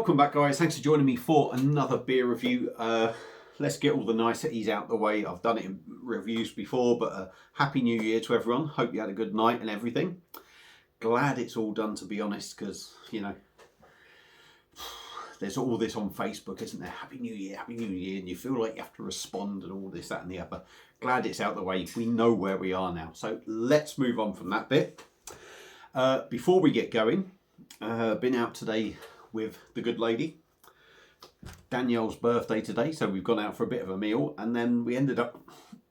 Welcome back, guys. Thanks for joining me for another beer review. Let's get all the niceties out the way. I've done it in reviews before, but Happy New Year to everyone. Hope you had a good night and everything. Glad it's all done, to be honest, because, you know, there's all this on Facebook, isn't there? Happy New Year, and you feel like you have to respond and all this, that and the other. Glad it's out the way. We know where we are now. So let's move on from that bit. Before we get going, been out today with the good lady. Danielle's birthday today, so we've gone out for a bit of a meal, and then we ended up,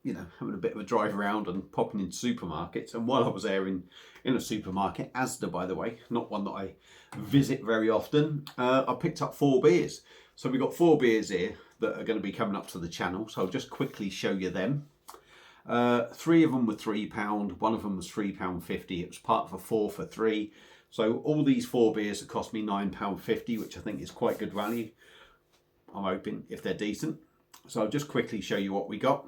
you know, having a bit of a drive around and popping into supermarkets. And while I was there in a supermarket, Asda by the way, not one that I visit very often, I picked up 4 beers. So we've got 4 beers here that are going to be coming up to the channel, so I'll just quickly show you them. 3 of them were £3, one of them was £3.50. It was part of a 4 for 3. So all these 4 beers have cost me £9.50, which I think is quite good value. I'm hoping, if they're decent. So I'll just quickly show you what we got.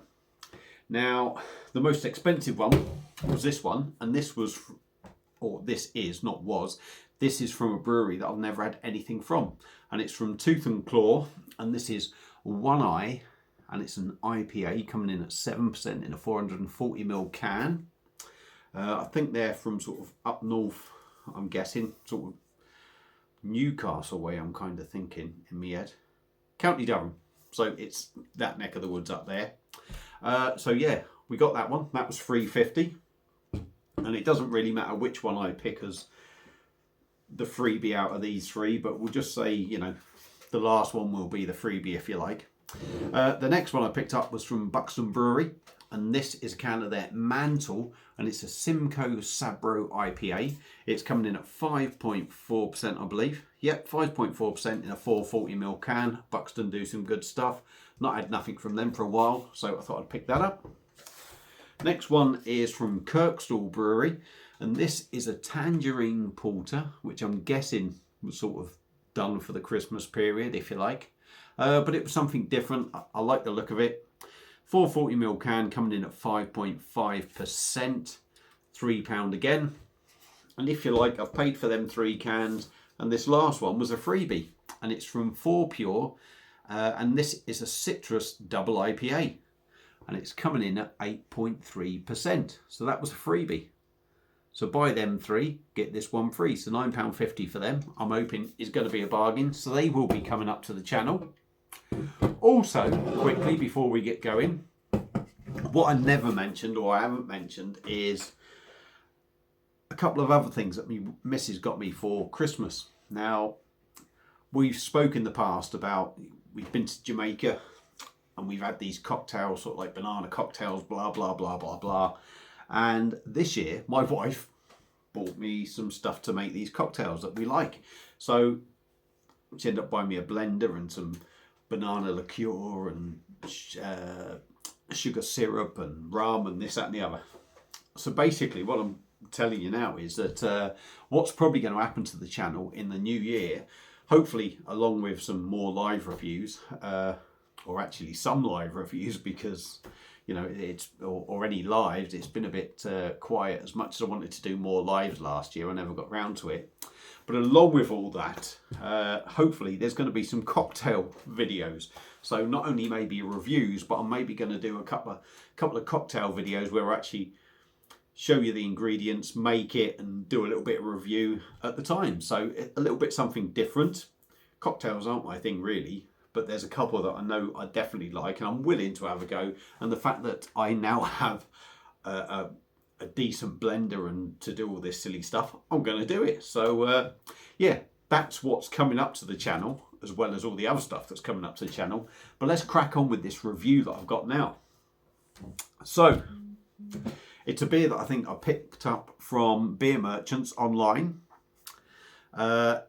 Now, the most expensive one was this one, and this was, or this is, not was, this is from a brewery that I've never had anything from. And it's from Tooth and Claw, and this is One Eye, and it's an IPA coming in at 7% in a 440ml can. I think they're from sort of up north, I'm guessing, sort of Newcastle way, I'm kind of thinking in my head. County Durham, so it's that neck of the woods up there. So yeah, we got that one. That was £3.50, and it doesn't really matter which one I pick as the freebie out of these 3, but we'll just say, you know, the last one will be the freebie if you like. The next one I picked up was from Buxton Brewery, and this is a can of their Mantle, and it's a Simcoe Sabro IPA. It's coming in at 5.4%, I believe. Yep, 5.4% in a 440ml can. Buxton do some good stuff. Not had nothing from them for a while, so I thought I'd pick that up. Next one is from Kirkstall Brewery, and this is a Tangerine Porter, which I'm guessing was sort of done for the Christmas period, if you like. But it was something different. I like the look of it. 440ml can coming in at 5.5%, £3 again. And if you like, I've paid for them 3 cans, and this last one was a freebie, and it's from 4 Pure, and this is a citrus double IPA, and it's coming in at 8.3%. So that was a freebie. So buy them 3, get this one free. So £9.50 for them, I'm hoping is going to be a bargain. So they will be coming up to the channel. Also, quickly before we get going, what I never mentioned, or I haven't mentioned, is a couple of other things that my missus got me for Christmas. Now, we've spoken in the past about, we've been to Jamaica and we've had these cocktails, sort of like banana cocktails, blah, blah, blah, blah, blah. And this year, my wife bought me some stuff to make these cocktails that we like. So she ended up buying me a blender and some banana liqueur and sugar syrup and rum and this, that and the other. So basically what I'm telling you now is that what's probably going to happen to the channel in the new year, hopefully along with some more live reviews, or actually some live reviews, because, you know, it's, or any lives, it's been a bit quiet. As much as I wanted to do more lives last year, I never got round to it. But along with all that, hopefully there's going to be some cocktail videos. So not only maybe reviews, but I'm maybe going to do a couple of cocktail videos where I actually show you the ingredients, make it, and do a little bit of review at the time. So a little bit something different. Cocktails aren't my thing really, but there's a couple that I know I definitely like and I'm willing to have a go. And the fact that I now have a decent blender and to do all this silly stuff, I'm going to do it. So yeah, that's what's coming up to the channel, as well as all the other stuff that's coming up to the channel. But let's crack on with this review that I've got now. So it's a beer that I think I picked up from Beer Merchants online, and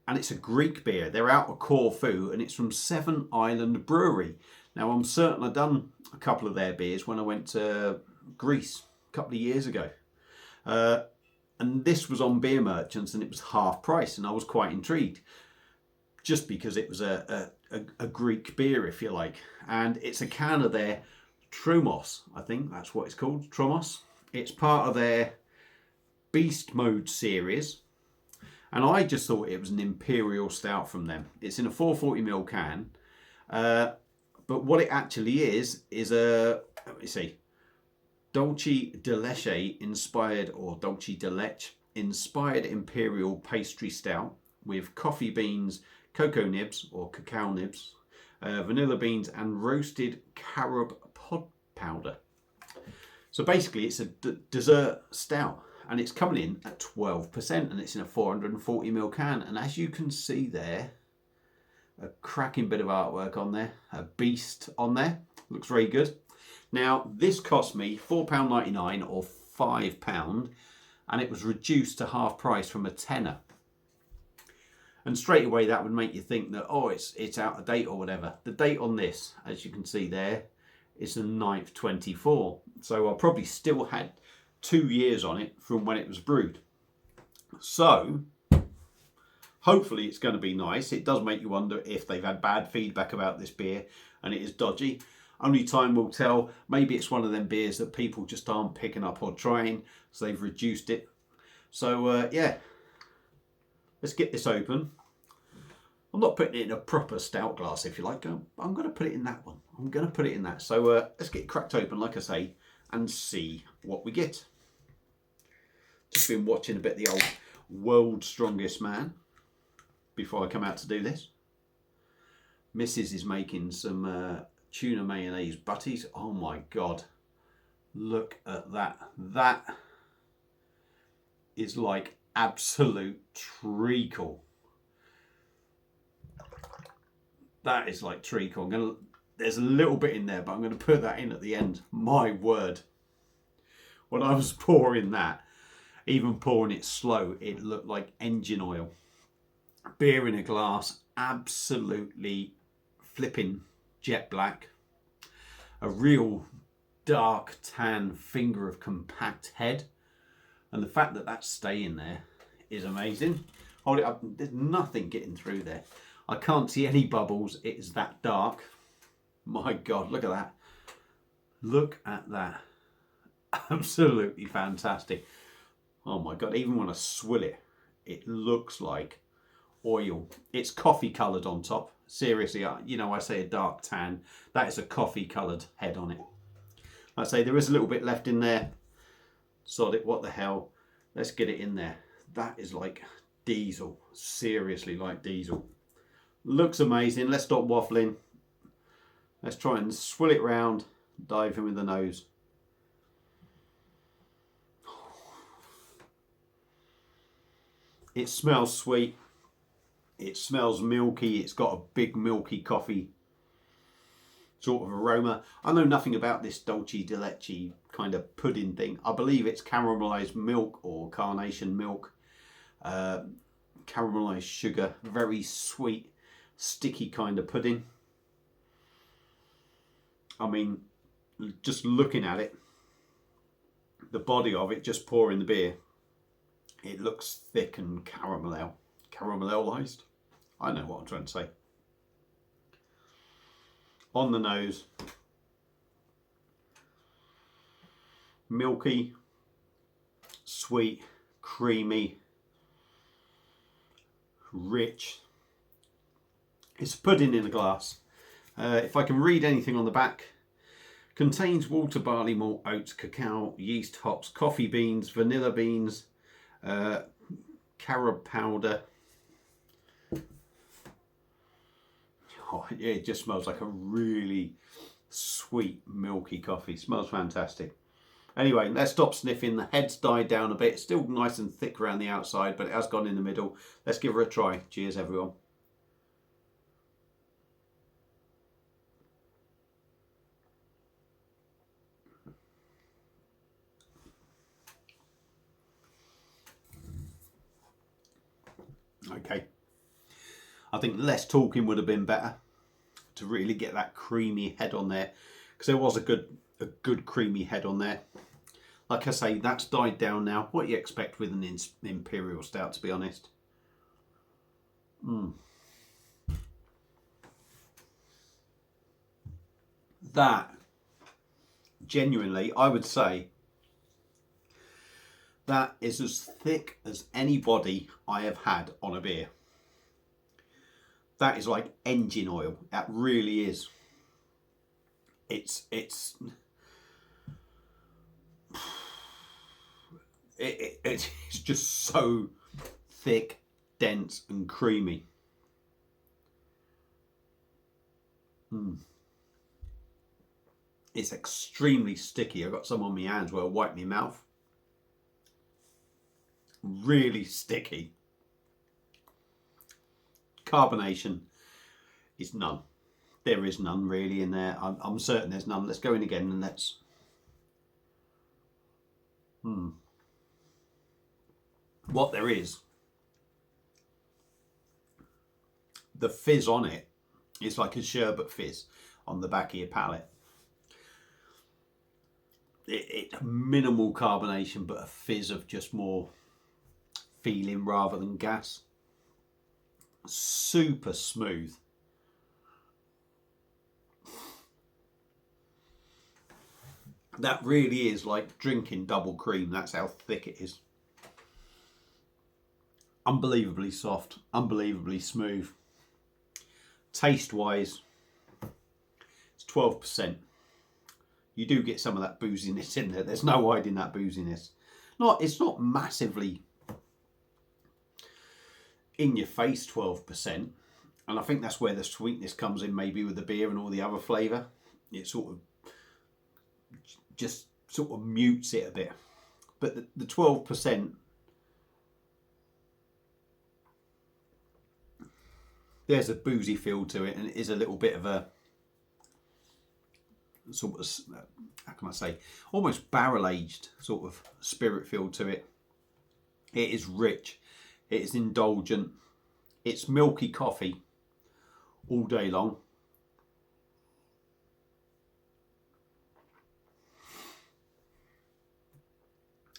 it's a Greek beer. They're out of Corfu, and it's from Seven Island Brewery. Now I'm certain I've done a couple of their beers when I went to Greece a couple of years ago, and this was on Beer Merchants and it was half price, and I was quite intrigued just because it was a Greek beer, if you like. And it's a can of their Tromos, I think that's what it's called, Tromos. It's part of their Beast Mode series, And I just thought it was an imperial stout from them. It's in a 440ml can. But what it actually is a, let me see, Dolce de Leche inspired, or Dolce de Leche inspired imperial pastry stout with coffee beans, cocoa nibs or cacao nibs, vanilla beans and roasted carob pod powder. So basically it's a dessert stout, and it's coming in at 12%, and it's in a 440ml can. And as you can see there, a cracking bit of artwork on there, a beast on there, looks very good. Now this cost me £4.99 or £5, and it was reduced to half price from a tenner. And straight away that would make you think that, oh, it's out of date or whatever. The date on this, as you can see there, is the 9th 24. So I probably still had 2 years on it from when it was brewed. So hopefully it's going to be nice. It does make you wonder if they've had bad feedback about this beer and it is dodgy. Only time will tell. Maybe it's one of them beers that people just aren't picking up or trying, so they've reduced it. So yeah, let's get this open. I'm not putting it in a proper stout glass, if you like. I'm going to put it in that one. I'm going to put it in that. So let's get it cracked open, like I say, and see what we get. Just been watching a bit of the old World's Strongest Man before I come out to do this. Mrs. is making some tuna mayonnaise butties. Oh my God. Look at that. That is like absolute treacle. That is like treacle. There's a little bit in there, but I'm going to put that in at the end. My word. When I was pouring that, even pouring it slow, it looked like engine oil. Beer in a glass, absolutely flipping jet black. A real dark tan finger of compact head. And the fact that that's staying there is amazing. Hold it up, there's nothing getting through there. I can't see any bubbles, it is that dark. My God, look at that. Look at that. Absolutely fantastic. Oh my God, even when I swill it, it looks like oil. It's coffee coloured on top. Seriously, you know, I say a dark tan. That is a coffee coloured head on it. I say there is a little bit left in there. Sod it, what the hell. Let's get it in there. That is like diesel. Seriously like diesel. Looks amazing. Let's stop waffling. Let's try and swill it round. Dive in with the nose. It smells sweet. It smells milky. It's got a big milky coffee sort of aroma. I know nothing about this Dolce de Leche kind of pudding thing. I believe it's caramelized milk or carnation milk. Caramelized sugar. Very sweet, sticky kind of pudding. I mean, just looking at it, the body of it, just pouring the beer, it looks thick and caramelized. I know what I'm trying to say. On the nose, milky, sweet, creamy, rich. It's pudding in a glass. If I can read anything on the back, contains water, barley malt, oats, cacao, yeast, hops, coffee beans, vanilla beans, carob powder. Oh, yeah, it just smells like a really sweet, milky coffee. Smells fantastic. Anyway, let's stop sniffing. The head's died down a bit. It's still nice and thick around the outside, but it has gone in the middle. Let's give her a try. Cheers, everyone. Okay. I think less talking would have been better to really get that creamy head on there, because there was a good creamy head on there. Like I say, that's died down now. What you expect with an imperial stout, to be honest. That, genuinely, I would say That is as thick as any body I have had on a beer. That is like engine oil. That really is. It's just so thick, dense and creamy. It's extremely sticky. I've got some on my hands where I wipe my mouth. Really sticky. Carbonation is none. There is none really in there. I'm certain there's none. Let's go in again and let's... What there is, the fizz on it is like a sherbet fizz on the back of your palate. It's minimal carbonation, but a fizz of just more feeling rather than gas. Super smooth. That really is like drinking double cream. That's how thick it is. Unbelievably soft, unbelievably smooth. Taste wise, it's 12%. You do get some of that booziness in there. There's no hiding that booziness. It's not massively in your face 12%. And I think that's where the sweetness comes in, maybe with the beer and all the other flavour. It sort of just sort of mutes it a bit. But the 12%, there's a boozy feel to it, and it is a little bit of a sort of, how can I say, almost barrel aged sort of spirit feel to it. It is rich, it is indulgent, it's milky coffee all day long.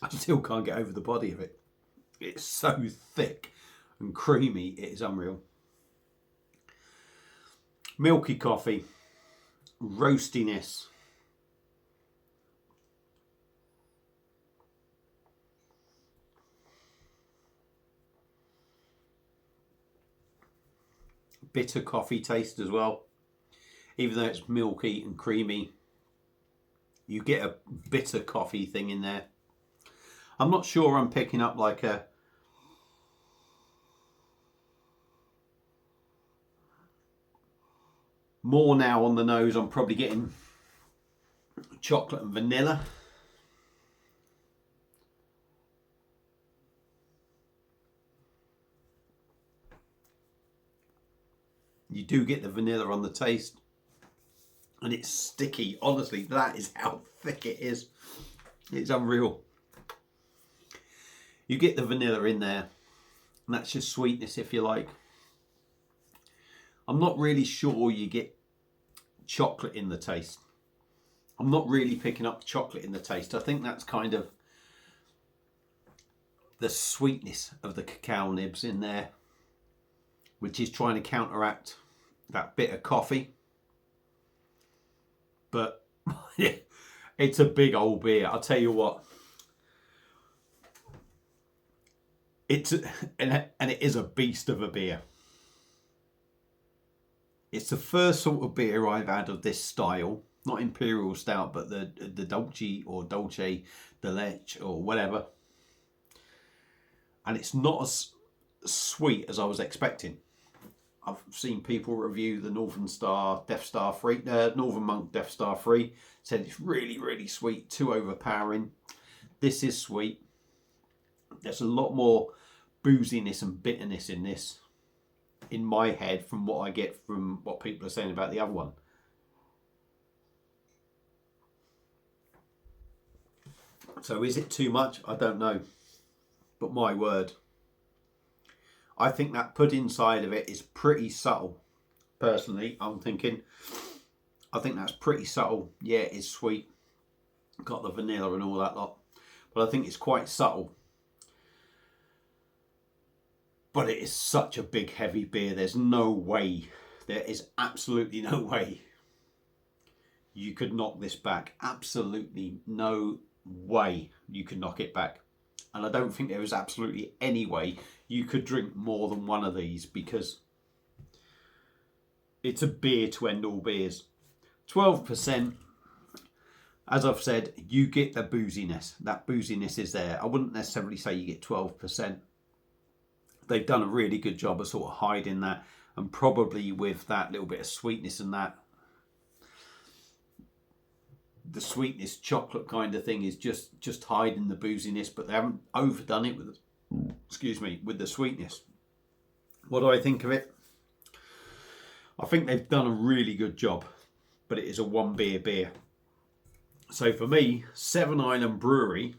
I still can't get over the body of it. It's so thick and creamy, it is unreal. Milky coffee, roastiness. Bitter coffee taste as well. Even though it's milky and creamy, you get a bitter coffee thing in there. I'm not sure I'm picking up like a more now on the nose. I'm probably getting chocolate and vanilla. You do get the vanilla on the taste, and it's sticky. Honestly, that is how thick it is. It's unreal. You get the vanilla in there, and that's just sweetness, if you like. I'm not really sure you get chocolate in the taste. I'm not really picking up chocolate in the taste. I think that's kind of the sweetness of the cacao nibs in there, which is trying to counteract that bitter coffee. But it's a big old beer. I'll tell you what. And it is a beast of a beer. It's the first sort of beer I've had of this style, not imperial stout, but the dolce or dolce de leche or whatever. And it's not as sweet as I was expecting. I've seen people review the Northern Monk Death Star 3. Said it's really, really sweet, too overpowering. This is sweet. There's a lot more booziness and bitterness in this, in my head, from what I get from what people are saying about the other one. So is it too much? I don't know. But my word, I think that pudding side of it is pretty subtle. Personally, I think that's pretty subtle. Yeah, it is sweet. Got the vanilla and all that lot. But I think it's quite subtle. But it is such a big, heavy beer. There's no way. There is absolutely no way you could knock this back. Absolutely no way you could knock it back. And I don't think there is absolutely any way you could drink more than one of these, because it's a beer to end all beers. 12%. As I've said, you get the booziness. That booziness is there. I wouldn't necessarily say you get 12%. They've done a really good job of sort of hiding that, and probably with that little bit of sweetness and that, the sweetness chocolate kind of thing is just hiding the booziness, but they haven't overdone it with, excuse me, with the sweetness. What do I think of it? I think they've done a really good job, but it is a one beer. So for me, Seven Island Brewery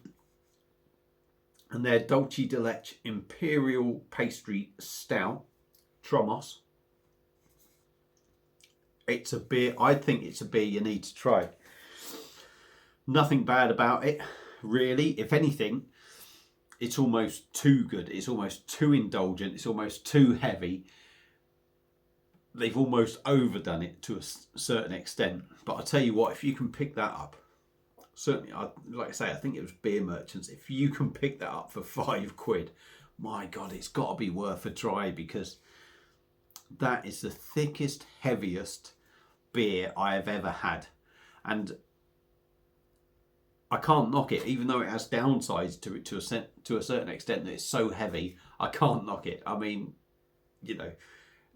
and their Dulce de Leche Imperial Pastry Stout, Tromos. It's a beer, I think it's a beer you need to try. Nothing bad about it, really. If anything, it's almost too good. It's almost too indulgent. It's almost too heavy. They've almost overdone it to a certain extent. But I tell you what, if you can pick that up, certainly, like I say, I think it was Beer Merchants. If you can pick that up for £5, my God, it's got to be worth a try, because that is the thickest, heaviest beer I have ever had. And I can't knock it, even though it has downsides to it to a certain extent that it's so heavy. I can't knock it. I mean, you know,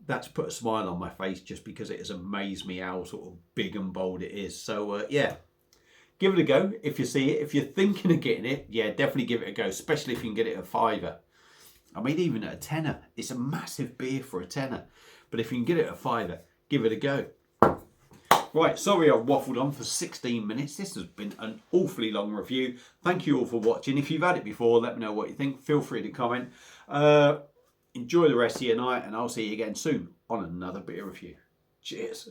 that's put a smile on my face just because it has amazed me how sort of big and bold it is. So yeah, give it a go if you see it. If you're thinking of getting it, yeah, definitely give it a go, especially if you can get it at £5. I mean, even at a tenner, it's a massive beer for a tenner. But if you can get it at £5, give it a go. Right, sorry I've waffled on for 16 minutes. This has been an awfully long review. Thank you all for watching. If you've had it before, let me know what you think. Feel free to comment. Enjoy the rest of your night, and I'll see you again soon on another beer review. Cheers.